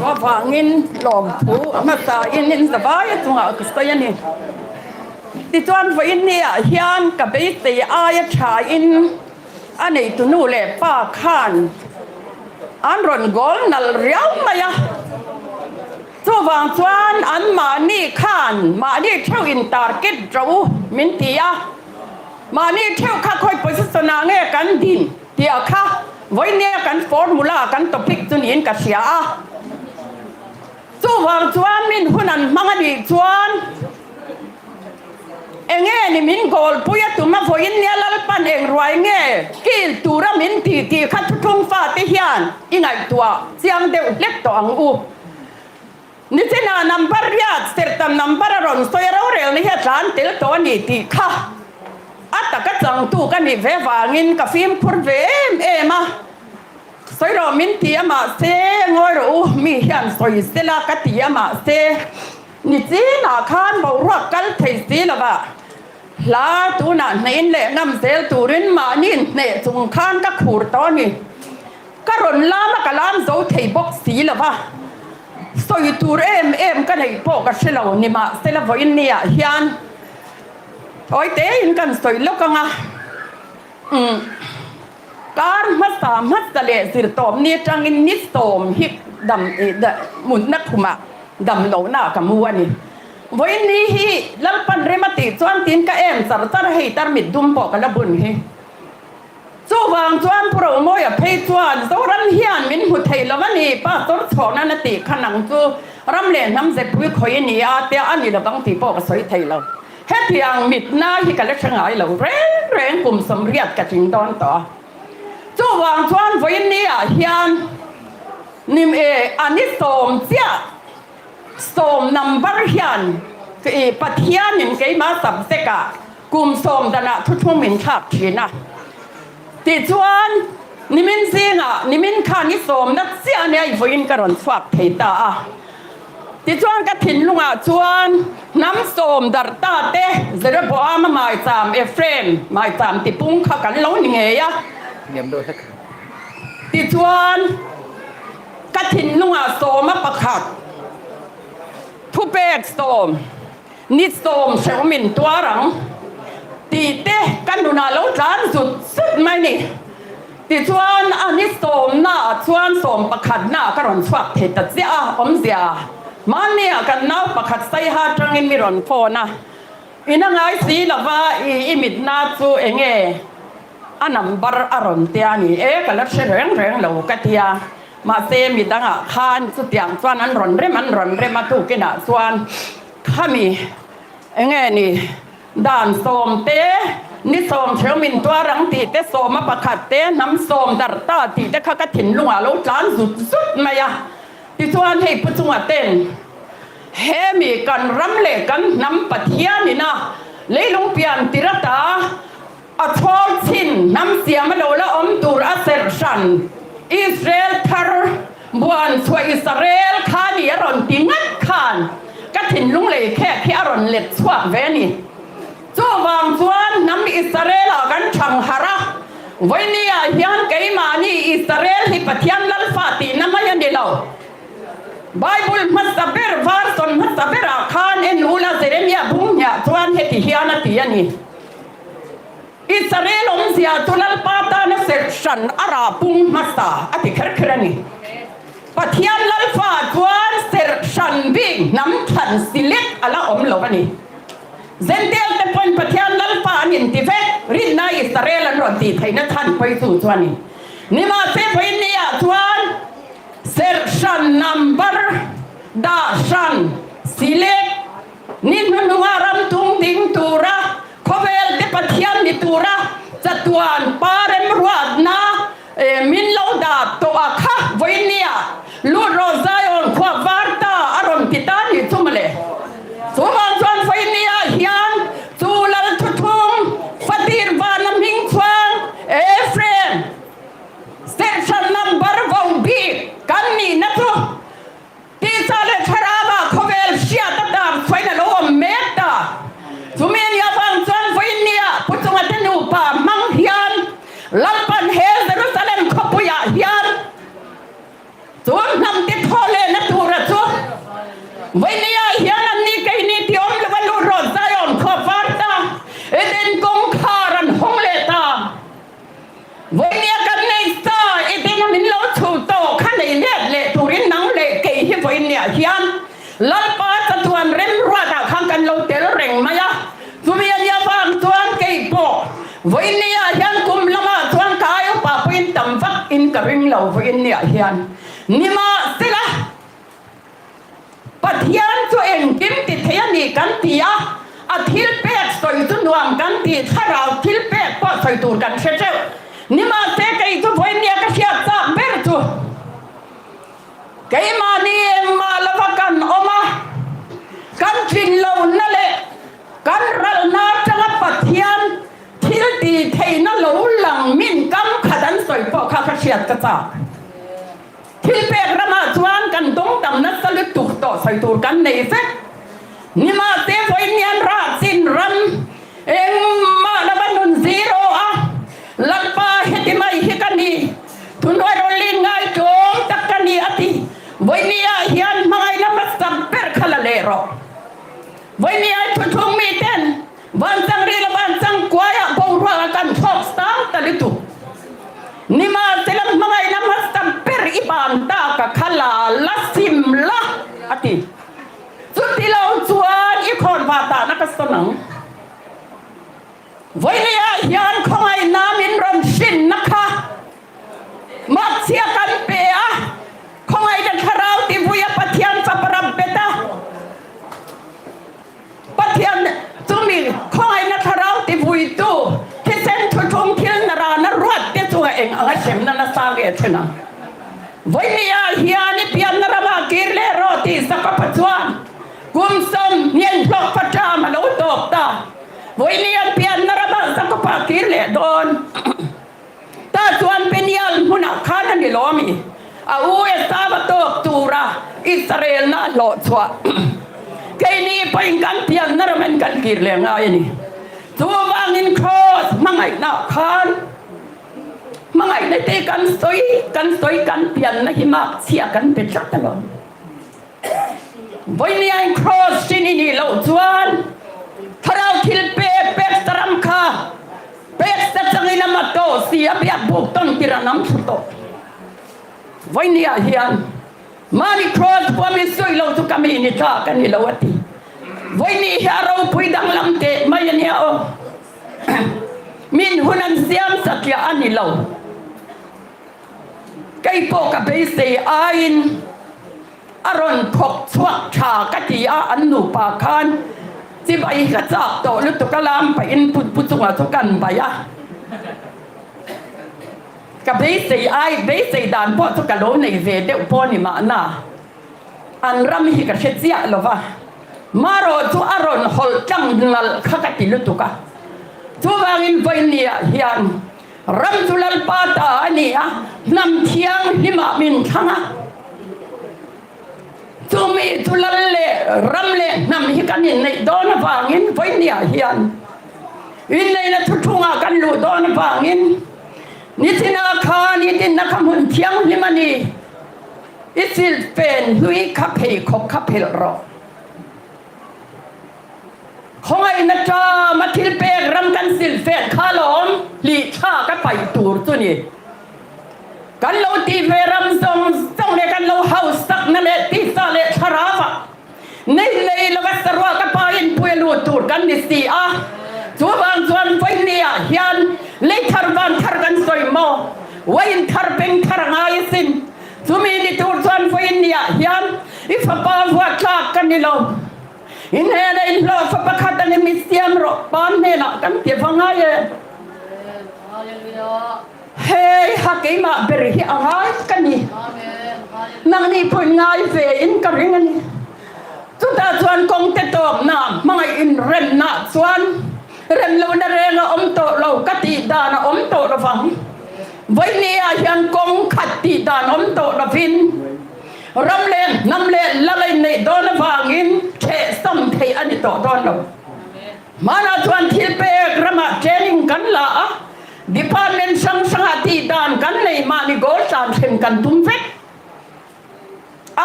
wafangin lom pu masa inin sabaya tunga kustayani tituan fa inni hian ka beite aya tha in anei tunu le pa khan anron gol nal riau maya chu wang chuan an ma ni khan ma ni theu in target ro min tia ma ni theu kha khoi position nge kan din tia kha với nè căn formula căn topic tu nín cả xia chú hoàng chuan min hunan mang đi chuan nghe ni min gol puya tu ma voi nè lal pan eng ruai nghe kil tu ra min ti khat thung fa te hian ingai tua siang deu lek to ang u ni chena number riat sertam number ron soira rel ni het lan tel to ni ti kha ata ka chang tu ka ni ve wangin ka phim phur ve ema soi ro min ti ama se ngoi ro mi hian soi se la ka ti ama se ni chi na khan bo ro kal thei si la ba la tu na nein le ngam sel turin ma nin ne chung khan ka khur to ni ka ron la ma ka lam zo thei bok si la ba soi tur em ka nei po ka shelo ni ma se la voin ni a hian oi te in kan soi lo ka ngaการมาสามัสเลสิรตอมเนี่ยจังอินนิสอมฮิกดำมุนนักขุมะดำโลน่ากับมัวนี่วันนี้ฮีลังปันเรมาติจวนตินกะเอ็มสารตระให้ตารมิดดุมปอกกันละบุญฮีจู่วางจวนโปรโมยเพยจวนโซรันเฮียนมินหุไทยละวันนี้ป้าต้นสอนนันติขนังจู่รำเล่นน้ำเจ็บวิคอยนี่อาเตียอันนี้ละบางทีปอกสวยไทยเราเฮ็ดอย่างมิดหน้าที่กันเล็กช่างไงเราแรงกลุ่มสมเรียดกระจิงดอนต่อจู่วางชวนวันนี้เฮียนนิมอันนี้สมเสียสมนัมเบอร์เฮียนคือปัทเฮียนนิมเกมาสับเสกะกลุ่มสมดนะทุกมินทักทีนะติดชวนนิมินซิงนิมินขานิสมนักเสียเนี่ยวันกระรอนฟักเทตาติดชวนกระถิ่นลุงชวนน้ำสมดัตตาเต้เสด็จพ่อมาหมายตามเอฟเฟรมหมายตามติปุ้งข้ากันล้นี่ไงยะติชวนกระถิ่นลุงโสมประคัดทุเปกโสมนิสโสมเชวมินตัวหลังตีเต้กันดูน่าล้นจานสุดไหมนี่ติชวนอันนี้โสมหน้าชวนโสมประคัดหน้ากระรอนฟักเทตเสียเสียมันเนี่ยกันน้าประคัดใส่ฮาจังอินมิรอนโฟนะอินังไงสีละว่าอิมิดนาจูเองอันนั้นบาร์อารอนเตียนี่ก็ลักษณะแรงเหล่ากะเทียมาเซมีตั้งขานสุดอย่างส่วนนั้นรอนเรมาตุกินะส่วนข้ามีนี่ด่านโสมเตนิโสมเชอมินตัวรังตีเตโสมมาประคัดเตน้ำโสมดัตตาตีเตข้ากระถิ่นลุงลูกจานสุดมายาที่ส่วนให้ผู้จงเต้นเฮมีกันรำเล่กันน้ำปัทยานี่นะเลยลงเปลี่ยนติรตาอัทวอลชินน้ำเสียมาโลละตูรอัสเซอร์ชันอิสราเอลทาร์บวนสวยอิสราเอลขานีอรอนติงัดขานกระถิ่นลุงเล่แค่ที่อรอนเล็ดสวกเวนีจู่วางส่วนน้ำอิสราเอลกันชังฮาระวันนี้ยันเกยมานี่อิสราเอลที่ปะเทียนลัลฟาตีน้ำมายันเดียวไบเบิลมัสเบอร์วาร์ซอนมัสเบอร์ขานเอ็นอูลาเซเรมียบุญญาส่วนเหตุฮิอานาตียันนี่อิสราเอลเสียตุลัลปาตานเซชันอาราบุงมาสตาอธิครนี่ปะเทียนลัลฟาจวนเซชันบิงน้ำทันสิเล็กอะไรลวนี่เซนเดลเตปนปะเทียนลัลฟานินติเฟรินนาอิสราเอลรอนตีไทยนัทันไปสู่จวนนี่มาเซฟอินเนียจวนเซชันนัมเบอร์ดาชันสิเล็กนินนุงารำตุงติงตูระKovel de patian di tura jatuan parem ruadna min lauda to akha voinia lu rozayon kwa varta aron titani tumle suwan suan voinia hian tulal tutum fatir vanam hingkwang efren section number vaubi kanni natu tisale tharaba kovel shiata da final o meta Sumen ya bang tuan voinia putung atan upa manghian với nia hiền cùng lama chuan cái pa pin tam vak in ka ring lo với nia hiền nima sila pathian cho em kim ti thea ni kan tia a thil pek soi tu nuam kan ti tharau thil pek pa soi tur kan se che nima se kai tu với nia ka sia ta ber tu cái mà ni ma lava kan oma kan chin lo na le kan ral na changa pathian thil ti thei na lo lang min kam khadan soi po kha siat ka cha thil pek rama chuan kan dong tam na salu tu to soi tur kan nei fe ni ma te voi nian ra sin ram eng ma la ban nun zero a lalpa heti mai hikani tunoi rolin ngai chom takani ati voi nia hian mai na masam per khala le ro voi nia thu thung mi ten van sang ri la van sang kwaya bong ra kan thok stang talitu nima selam mangai na masam per iban ta ka khala la sim la ati suti lo chuan i khon va ta na ka sonang voi nia hian khongai na min ram shin na kha mak sia kan pe a khongai dan kharau ti vuya pathian fa param beta pathian tumi khongai na kharau ti vui tu ki sen thu thum thil na ra na ruat te chu eng anga sem na na sa ge thena voi nia hian ni pian na ra ba kir le ro ti saka pachuan kum som nien blok pata ma lo tok ta voi nia pian na ra ba saka pa kir le don ta chuan penial huna khana ni lomi a u e sabatok tura Israel na lo chwa cái ni pain kan pian na ramen kan kir le ngai ni tu wang in cross mangai na khan mangai na te kan soi kan pian na himak sia kan pe chak ta lo voi ni ai cross sini ni lo chuan tharau thil pe taram kha pe sa changina ma to sia bia buk ton kiranam thuto voi ni a hian mani cross po mi soi lo tu kami ni ta kan ni lawati voi ni haro pui dang lam te mai ni o min hunan siam sakya ani lo kai po ka be se ain aron khok chwak tha ka ti a an nu pa khan si bai ka chak to lu tu kalam pa in pu chunga to kan ba ya ka be se dan po to ka lo nei ve de po ni ma na an ram hi ka chetia lo va maro tu aron hol chang nal khakati lu tu ka tu wangin vai ni hian ram tu lal pa ta ani a nam thiang lima min thanga tu mi tu lal le ram le nam hi kan nei don wangin vai ni hian in nei na thu thunga kan lu don wangin ni tina kha ni tin na khamun thiang limani isil pen hui khaphe khok khaphe ro khoi na cha ma thil pe ram kan sil fen kha lom li tha ka pai tur tu ni kan lo ti ve ram song le kan lo house sak na le ti sa le tharawa nei le lo ka sarwa ka pa in puelu tur kan ni si a chu bang chuan vai nia hian le thar ban thar kan soi mo wain thar peng thar ngai sin chu mi ni tur chuan vai nia hian if pa wa klak kan ni lo in he in lo fa pa khat ni mi siam ro pan ne la kan ti fangai e hey ha ke ma ber hi angai kan ni nang ni phun ngai ve in ka ring ani chu ta chuan kong te tok na mangai in rem na chuan rem lo na re nga om to lo ka ti da na om to lo fang voi ni a hian kong khat ti da om to lo fin ram le nam le la lai nei don na wangin the sam thei ani to don lo mana chuan thil pe rama training kan la a department sang ti dan kan nei ma ni go san them kan tum vek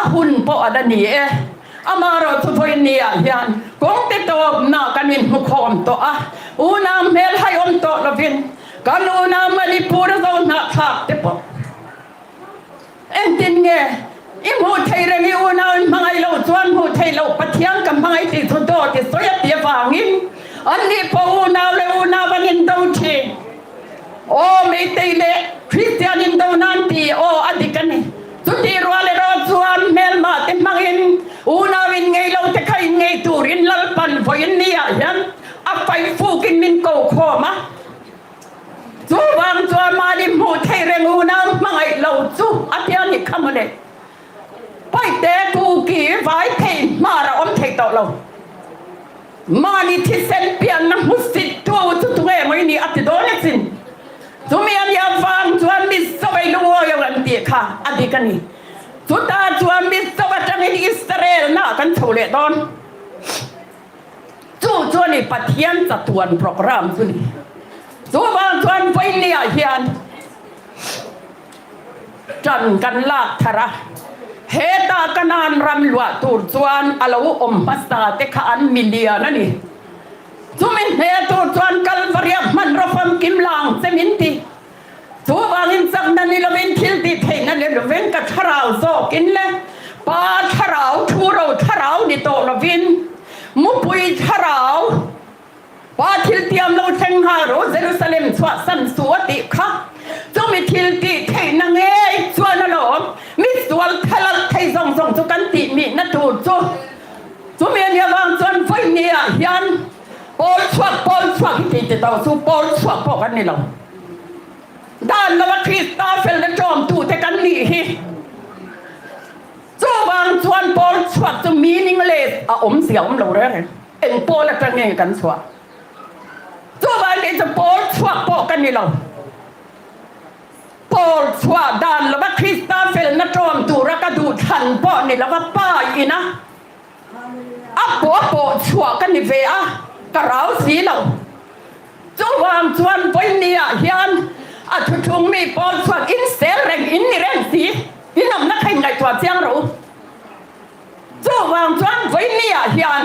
a hun po adani e amaro tu voi ni a hian kong te to na kan min hu khom to a una mel hai om to lo vin kan una mani pur zo na thak te po en tin nge im hu thei rengi una mangai lo chuan hu thei lo pathiang kam mangai ti thu do ti soya ti wangin อันนี้พออุณาเลอุณาวันอินโดทีโอ้ไม่เตยเลคริสเตียนอินโดนันทีโอ้อดีกันนี่สุดที่รัวเลรอจวนเมลมาเต็มมังอินอุณาวินไงเราจะใครไงตูรินลัลปันพอยินนี่ยันอับไปฟูกินมินโกโคมาจูวางจวนมาดิมูเทเรงอุณามังไอเราจูอัตยานิคำเลยไปเตะกูกี่ไว้เทมาเราอมเทต่อเรามานี่ที่เซนเปียนน้ำมุสิตตัวทุกเรื่องไม่นี่อัตโดนสินทุเมียนยาฟังจวนมิสไปดูอย่างนั้นดีค่ะอดีกันนี่สุดท้ายจวนมิสไปจังอินอิสราเอลน่ากันโชว์เลยตอนจวนนี่ปะเทียนจัดวันโปรแกรมจวนนี่จวนไฟเนี่ยเฮียนจันกันลากทาระเฮตากันนานรำลวดตูดจวนอลาวอมพัสตาเตขานมิเลียนั่นนี่ทุมินเฮตูดจวนกัลฟารียมันรฟมกิมลังเซมินตีทุบางอินสักนั่นนี่ละเวนทิลตีเทนั่นนี่ละเวนกับทาราวโซกินเลยปาทาราวทูโรทาราวนี่โตละวินมุปุยทาราวปาทิลตีอัมโลเซงฮาโรเยรูซาเล็มสวาสันสวติค่ะจงมีทิลตีเทนังเอจวนนั่นหรอมิสวลทะลักไทยส่งจุกันตีมีนัดตูดจูเมียนยาวังจวนไฟเนี่ยยันปอลสวักที่จะต่อสู้ปอลสวักพวกกันนี่เราด้านละคริสตาเฟลและจอมตูแต่กันนี่ฮิจูวังจวนปอลสวักจะมีนิ่งเลยอมเสียงเราเลยเอ็นปอลและกันเนี่ยกันสวักจูวังนี่จะปอลสวักพวกกันนี่เราปอลสวักด้านละคริสตาเฟลและจอมตูรักดูทันปอนี่แล้วว่าป้าอีนะอับปอสวักกันนี่เวียกระเราสีเราจูวางจวนไปเนี่ยยันอาทุทุงมีปอลสวักอินเซลแรงอินนี่แรงสีที่นำนักแข่งในตัวเจียงรู้จูวางจวนไปเนี่ยยัน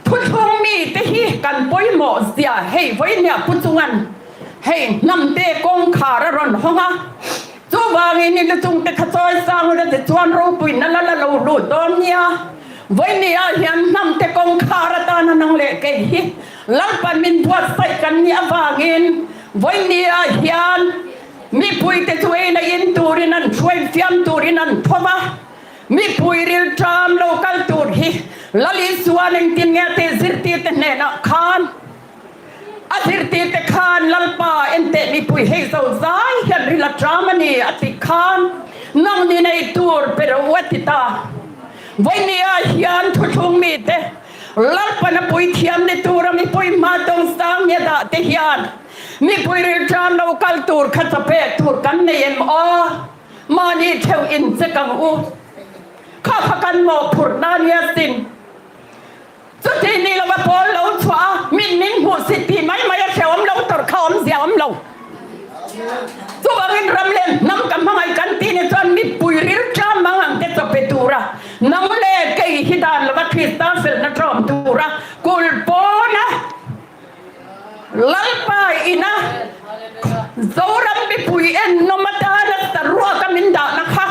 ทุทุงมีที่ฮีกันปอยหมอเสียให้ไปเนี่ยพุทธงันให้นำเตะกงขารอนห้องจูวางนี่จะจุงเตะขจอยสร้างเราจะจวนรู้ปุ่นนั่นละเราดูตอนเนี่ยวันนี้ยันนำเตกงคารตานังเล็กฮีลังปันมินทวดใส่กันเนี่ยฟางินวันนี้ยันมีปุยเตช่วยในอินตูรินันช่วยเฟียมตูรินันพบว่ามีปุยริลทรามโลกัลตูรฮีลลิสวานิงตินเงเตซิรติเตเนนักขานอาทิรติเตขานลัลปาเอ็นเตมีปุยเฮโซซายเฮนริลทรามันีอติขานนั่งในตูรเปรวัติตาวันนี้ยันทุกมีเตลัลปนปุยเทียมในตัวมีปุยมาตรงสังเนี่ยดาเทียนมีปุยเรียนจามเราคัลตูร์ขัดเปะตูร์กันในมานี่เทวอินเซกังอูข้าพักันหมอผุดนาเนียสินสุดที่นี่เราไปพอเราชัวมินมินหัวสิทีไม่มาเฉวมเราตรขมเสียมเราตัวเงินรำเล่นน้ำกับมังไอกันตีนี่จนมีปุยริลจามมังเตตเปตูระน้ำเล่เกยฮิดานละวัคริสตาเฟลนัทรอมตูระกุลโปนะลัลปายอินะโซรัมบิปุยเอ็นนมาตาลัตรัวกมินดานะคะ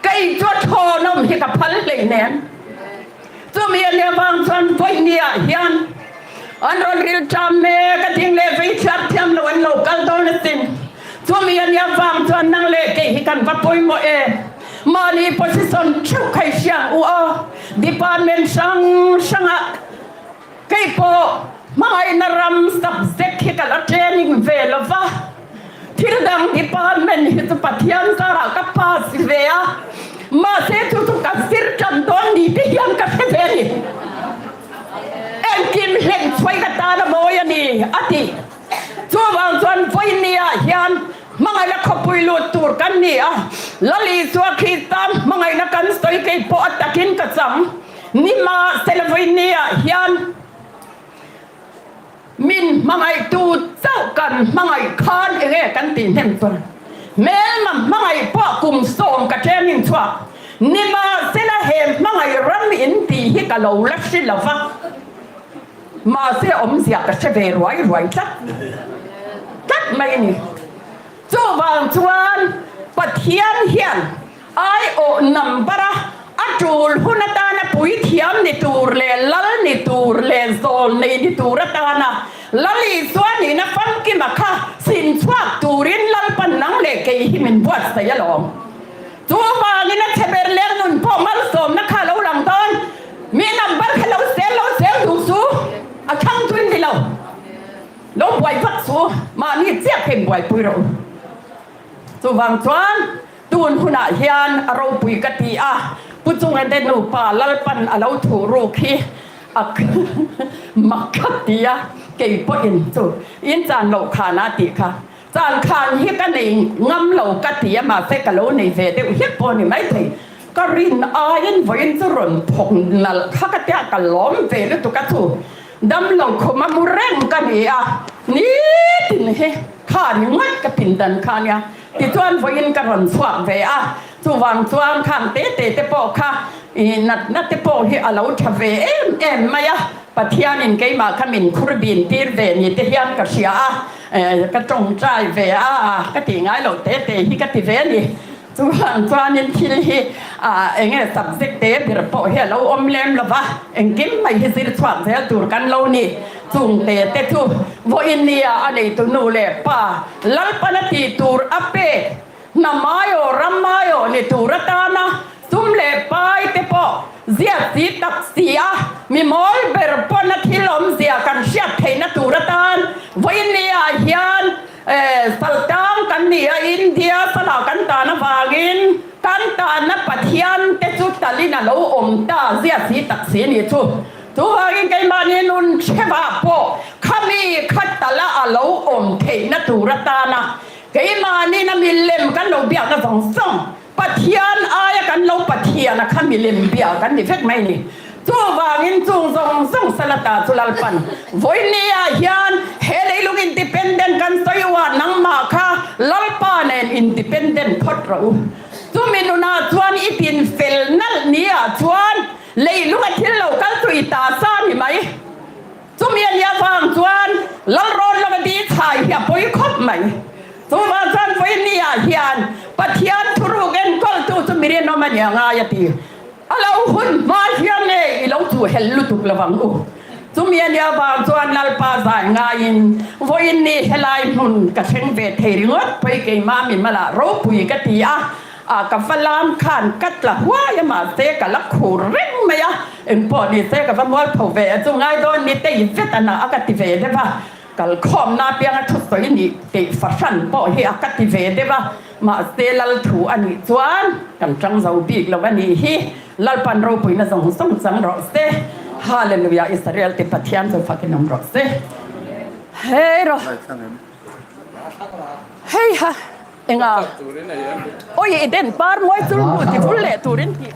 เกยจวดโทนมฮิกับพันเลยเนี่ยตัวเมียเนี่ยบางส่วนไฟเนี่ยยันอันรอนริลจามเมกทิ้งเลวิชัดเทียมโลนโลกัลโดนสินตัวเมียเนี่ยบางส่วนนั่งเล่เกยฮิกันวัดปุยโมเอมาลีโพสิชันชุกให้เชียงอัวดิพาร์ตเมนต์ช่างไก่โปมาไอ้นรำสับเซ็กให้กันเทรนนิ่งเวลวะที่ดังดิพาร์ตเมนต์ฮิตปัทยันสาระกับพาสเวียมาเซตุตุกัสิรจันตอนดีที่ยังกับเวลีเอ็นกิมเล่นช่วยกันตาละโมยนี่อดีตัวบางส่วนไฟเนี่ยยันมังไงนักขบุยลูดตูร์กันเนี่ยลลิสวาคริสตัมมังไงนักกันสตอยเกย์ปอดตะกินกัดซ้ำนิมาเซลวิเนียยันมินมังไงตูเจ้ากันมังไงคานเองกันตีนเห็นตัวเมลมังไงพ่อกุมโสมกระเทนิงชัวนิมาเซลเฮมมังไงรัมอินตีฮิกะโลลักชิลฟ้ามาเสียอมเสียกระเชเวรวยจัดไม่นี่จูบางจวนปะเทียนเฮียนไอโอนัมบระ a chul hunata na pui thiam ni tur le lal ni tur le zol ni tur ta na lali swa ni na fam ki ma kha sin swak turin lal pan nang le ke hi min buat sa ya long tu ma ni na cheber le nun po mal som na kha lo lang ton mi na bar kha lo sel du su a khang twin di lo lo boi phak su ma ni tia khem boi pui ro tu wang chuan tuôn huna hian aro pui kati a puchung ande nu pa lalpan alo thu ru khi ak makatia ke po in chu in chan lo khana ti kha chan khan hi ka nei ngam lo katia ma se ka lo nei ve de hi po ni mai thei ka rin a yin voin chu ron phong nal kha ka tia ka lom ve le tu ka thu dam lo khoma mu reng ka ni a ni tin he kha ni ngat ka pin dan kha nyaที่ชวนฝอินกระหอนสว่างเวอะสว่างสว่างข้างเตะปอกค่ะนัดเตะปอกที่อาเราชเวเอ็มมาอะปัทยานินเกยมาขมินคุรบินตีเวนี่เทียนกระเชียกระจงใจเวอะกระติง่ายเราเตะที่กระติเวนี่สว่างสว่างนินที่เองเนี่ยสับสิกเตะเดี๋ยวปอกเฮเราอมเล็มละวะเองกินไม่ให้สิสว่างเสียตูรกันเรานี่จุงเตะทุวอินเนียอันนี้ตุนูเล่ป้าลัลปนตีตูรอเปนามายโอรัมายโอนี่ตูรตานะซุมเล่ป้ายเตปอเสียสีตักเสียมีมอลเบอร์ปนที่ลมเสียกันเชียเทนตูรตานวอินเนียเฮียนสัลตังกันเนียอินเดียสลากันตานวากินกันตานปัทยันเตจุตาลินาโลอมตาเสียสีตักเสียนี่ทุตัวเองไงมาเนี่ยนุนเชฟาโปขามีขัดตละอาโลอมเทนตูรตานะไงมาเนี่ยนะมีเล่มกันเราเบียกันสองปัทยานอายกันเราปัทยานะขามีเล่มเบียกันนี่เฟกไม่นี่ตัววางินจุงสองสลัดตาสุลาปันวันนี้ยันเฮลิลุกอินดิเพนเดนต์กันสยว่านังมาค่ะลัลปานเองอินดิเพนเดนต์พอดเราตัวมินุนาชวนอีตินเฟลนั่นเนี่ยชวนเลยลูกที่เรากันตุยตาซ่านเห็นไหมจุมีอันยาฟังชวนแล้วร้อนแล้วก็ดีถ่ายอย่าปุยคบไหมจุมาจันไฟนี่อาเฮียนปัทยานทุรุกันก็ตัวจุมีเรียนนมันอย่างไรตีเราหุ่นมาเฮียนเนี่ยเราจูเฮลลุตุกละวังกูจุมีอันยาฟังชวนนัลปาสายงายินไฟนี่เฮลัยมุนกระเชงเวทเฮริงวัดไปเกี่ยมามินมาละรูปุยกตีอะกับฝรั่งขันกัดละว่ายมาเสกละขูเร่งไหมอะเอ็นพอดีเสกับฝรั่งผู้เวจุงไงโดนนี่เตยเฟตนาอากาศเวเดบ้ากัลคอมนาเปียงทุกส่วนนี่เตยฟัชันพอเฮอากาศเวเดบ้ามาเสลัลถูอันนี้จวนกันจังเจ้าบีกแล้ววันนี้ฮีลัลปันรูปุยน่าสังรอเสฮาเลลูยาอิสราเอลติปัทยันจะฟักนมรอเสเฮ้ยรอเฮ้ยฮะเอ็งอ่ะโอ้ยเด่นปาร์มวยตุลมุติฟุลเล่ตุรินที่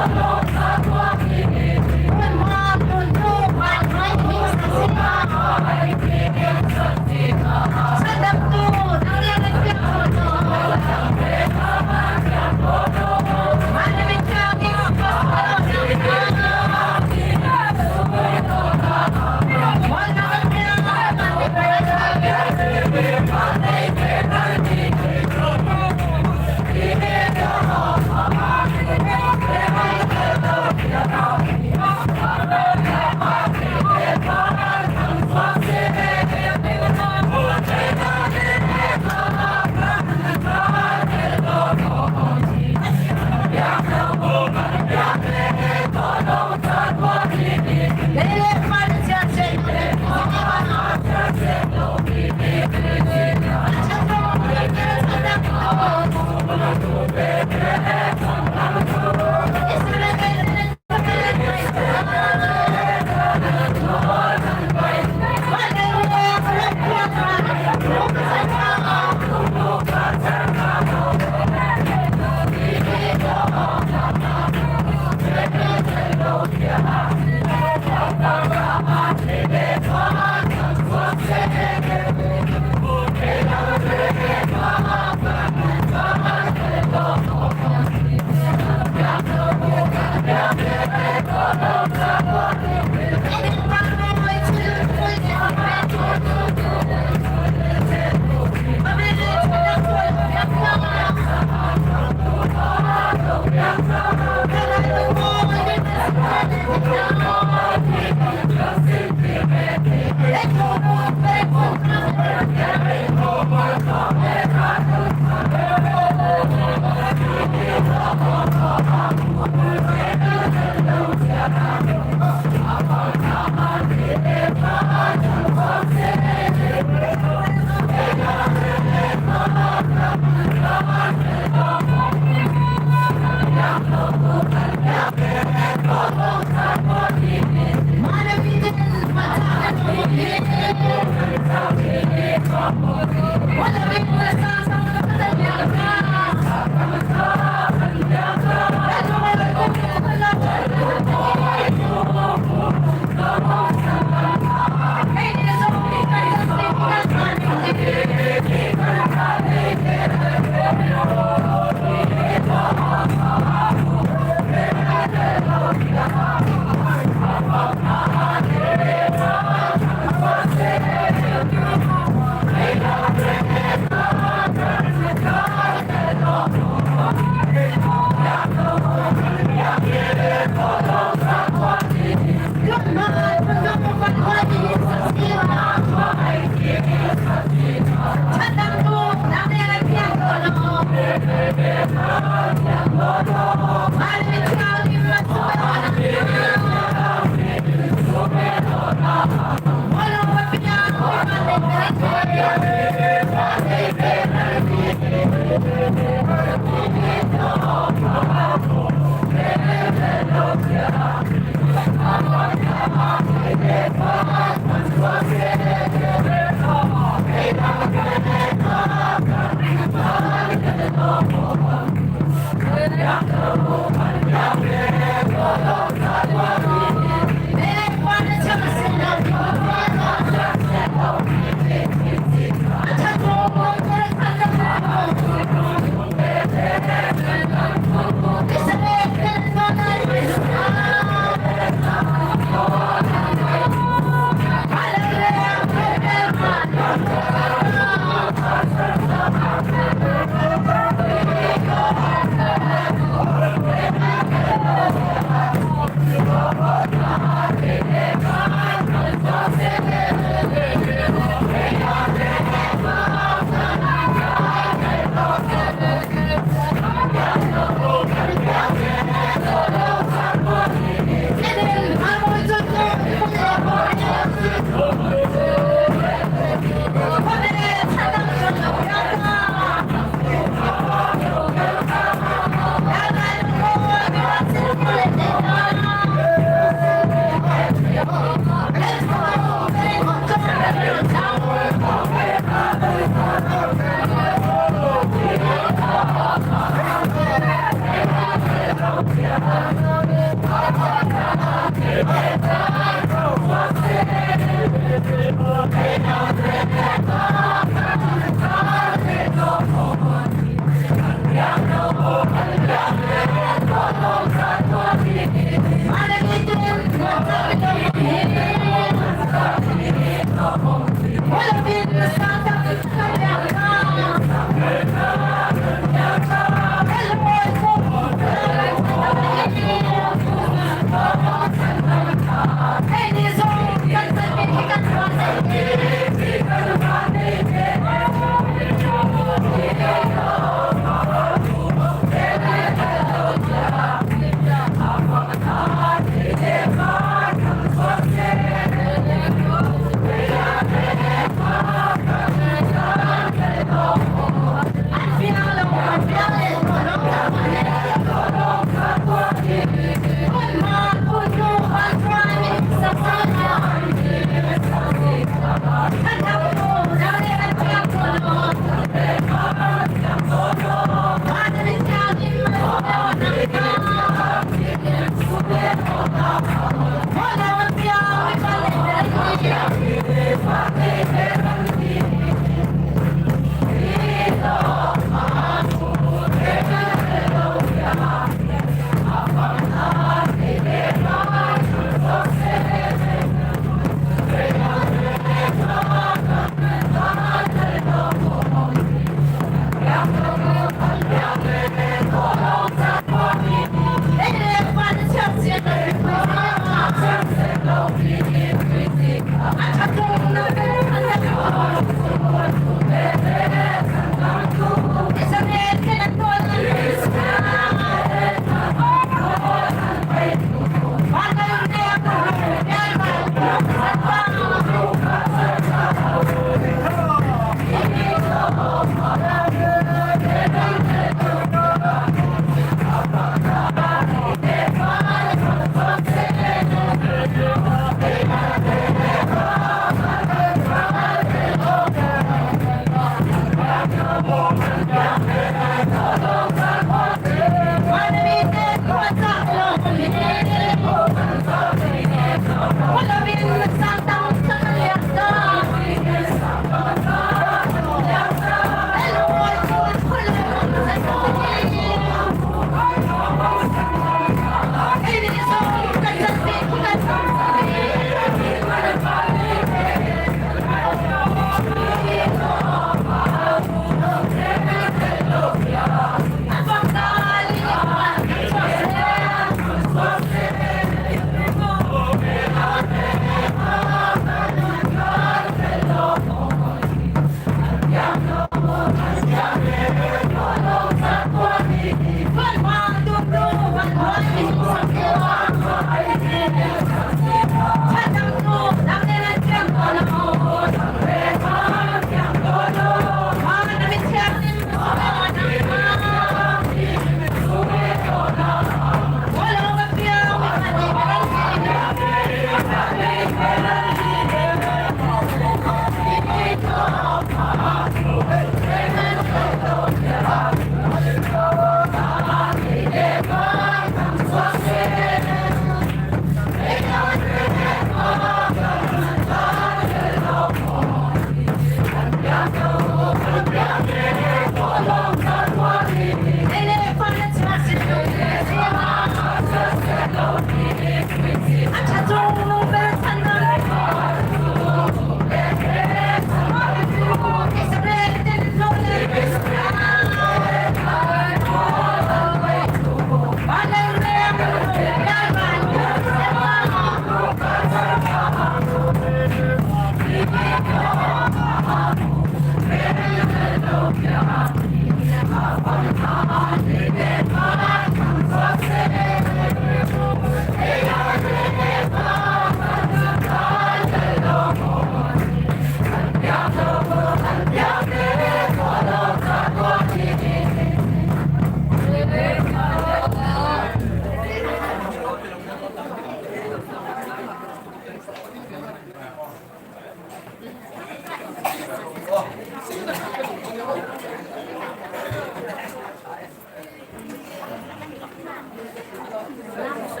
ม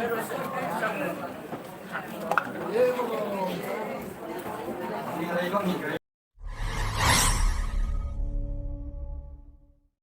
ีอะไรก็มีเลย